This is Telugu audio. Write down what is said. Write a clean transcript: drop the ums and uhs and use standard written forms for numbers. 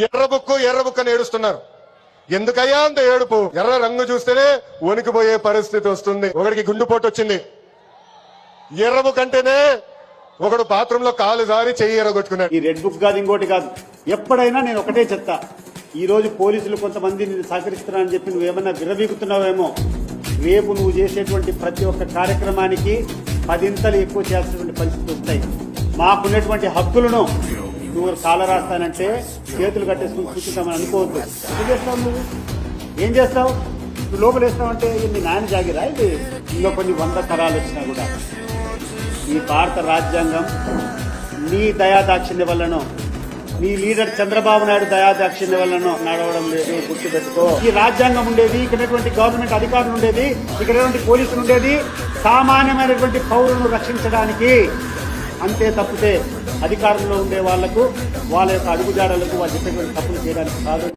ఎర్ర బుక్క ఏడుస్తున్నారు. ఎందుకయ్యా అంత ఏడుపు? ఎర్ర రంగు చూస్తేనే వణికిపోయే పరిస్థితి వస్తుంది. ఒకడికి గుండెపోటు వచ్చింది. ఎర్ర బుక్ అంటేనే ఒకడు బాత్రూమ్ లో కాలు జారి చెయ్యి ఎర్రగొట్టుకున్నాడు. ఈ రెడ్ బుక్ కాదు, ఇంకోటి కాదు. ఎప్పుడైనా నేను ఒకటే చెప్తా, ఈ రోజు పోలీసులు కొంతమంది నిన్ను సహకరిస్తున్నారని చెప్పి నువ్వేమన్నా విర్రవీగుతున్నావేమో. రేపు నువ్వు చేసేటువంటి ప్రతి ఒక్క కార్యక్రమానికి 10 ఇంతలు ఎక్కువ చేయాల్సినటువంటి పరిస్థితులు వస్తాయి. మాకున్నటువంటి హక్కులను నువ్వు కాల రాస్తానంటే చేతులు కట్టేసుకుని కూర్చుంటామని అనుకోవద్దు. ఏం చేస్తావు నువ్వు? ఏం చేస్తావు? నువ్వు లోపలేస్తావంటే మీ నాయన జాగిరా ఇది? ఇంకా కొన్ని 100 తరాలు వచ్చినా కూడా ఈ భారత రాజ్యాంగం నీ దయాదాక్షిణ్య వల్లనో, నీ లీడర్ చంద్రబాబు నాయుడు దయాదాక్షిణ్య వల్లనో నడవడం లేదు. గుర్తుపెట్టుకో. ఈ రాజ్యాంగం ఉండేది, ఇక్కడ గవర్నమెంట్ అధికారులు ఉండేది, ఇక్కడ పోలీసులు ఉండేది సామాన్యమైనటువంటి పౌరులను రక్షించడానికి. అంతే తప్పితే అధికారంలో ఉండే వాళ్లకు వాళ్ళ యొక్క అడుగుజాడలకు వాళ్ళు చెప్పేటువంటి తప్పులు చేయడానికి కాదు.